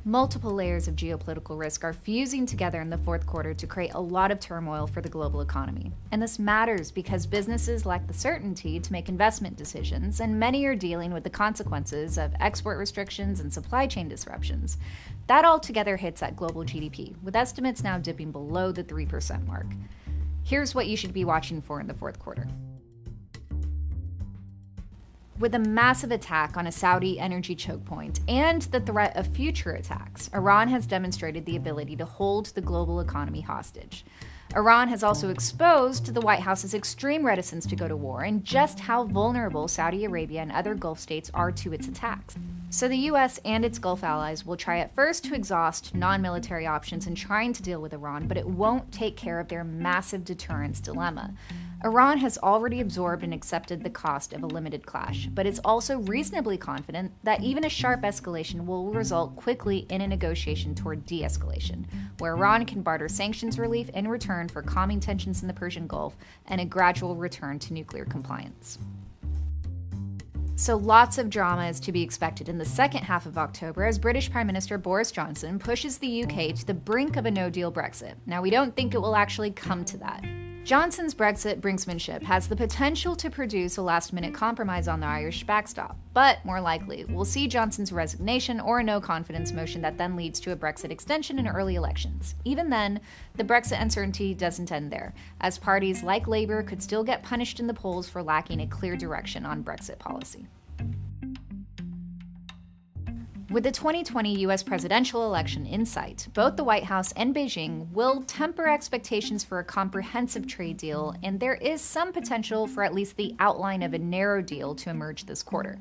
Multiple layers of geopolitical risk are fusing together in the fourth quarter to create a lot of turmoil for the global economy. And this matters because businesses lack the certainty to make investment decisions, and many are dealing with the consequences of export restrictions and supply chain disruptions. That all together hits at global GDP, with estimates now dipping below the 3% mark. Here's what you should be watching for in the fourth quarter. With a massive attack on a Saudi energy choke point and the threat of future attacks, Iran has demonstrated the ability to hold the global economy hostage. Iran has also exposed the White House's extreme reticence to go to war and just how vulnerable Saudi Arabia and other Gulf states are to its attacks. So the US and its Gulf allies will try at first to exhaust non-military options in trying to deal with Iran, but it won't take care of their massive deterrence dilemma. Iran has already absorbed and accepted the cost of a limited clash, but is also reasonably confident that even a sharp escalation will result quickly in a negotiation toward de-escalation, where Iran can barter sanctions relief in return for calming tensions in the Persian Gulf and a gradual return to nuclear compliance. So lots of drama is to be expected in the second half of October as British Prime Minister Boris Johnson pushes the UK to the brink of a no-deal Brexit. Now, we don't think it will actually come to that. Johnson's Brexit brinksmanship has the potential to produce a last-minute compromise on the Irish backstop, but more likely, we'll see Johnson's resignation or a no-confidence motion that then leads to a Brexit extension and early elections. Even then, the Brexit uncertainty doesn't end there, as parties like Labour could still get punished in the polls for lacking a clear direction on Brexit policy. With the 2020 U.S. presidential election in sight, both the White House and Beijing will temper expectations for a comprehensive trade deal, and there is some potential for at least the outline of a narrow deal to emerge this quarter.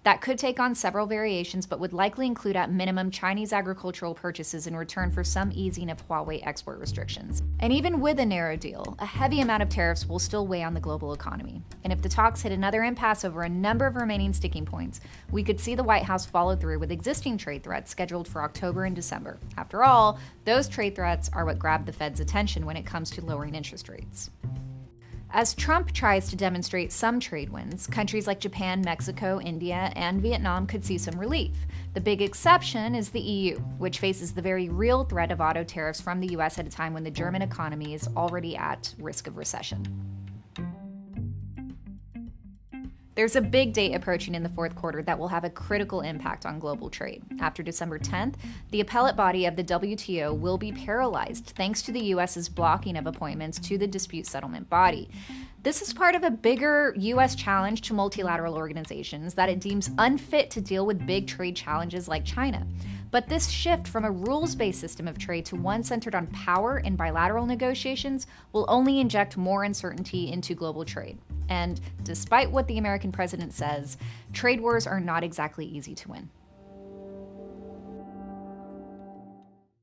That could take on several variations, but would likely include at minimum Chinese agricultural purchases in return for some easing of Huawei export restrictions. And even with a narrow deal, a heavy amount of tariffs will still weigh on the global economy. And if the talks hit another impasse over a number of remaining sticking points, we could see the White House follow through with existing trade threats scheduled for October and December. After all, those trade threats are what grab the Fed's attention when it comes to lowering interest rates. As Trump tries to demonstrate some trade wins, countries like Japan, Mexico, India, and Vietnam could see some relief. The big exception is the EU, which faces the very real threat of auto tariffs from the US at a time when the German economy is already at risk of recession. There's a big date approaching in the fourth quarter that will have a critical impact on global trade. After December 10th, the appellate body of the WTO will be paralyzed thanks to the US's blocking of appointments to the dispute settlement body. This is part of a bigger US challenge to multilateral organizations that it deems unfit to deal with big trade challenges like China. But this shift from a rules-based system of trade to one centered on power and bilateral negotiations will only inject more uncertainty into global trade. And despite what the American president says, trade wars are not exactly easy to win.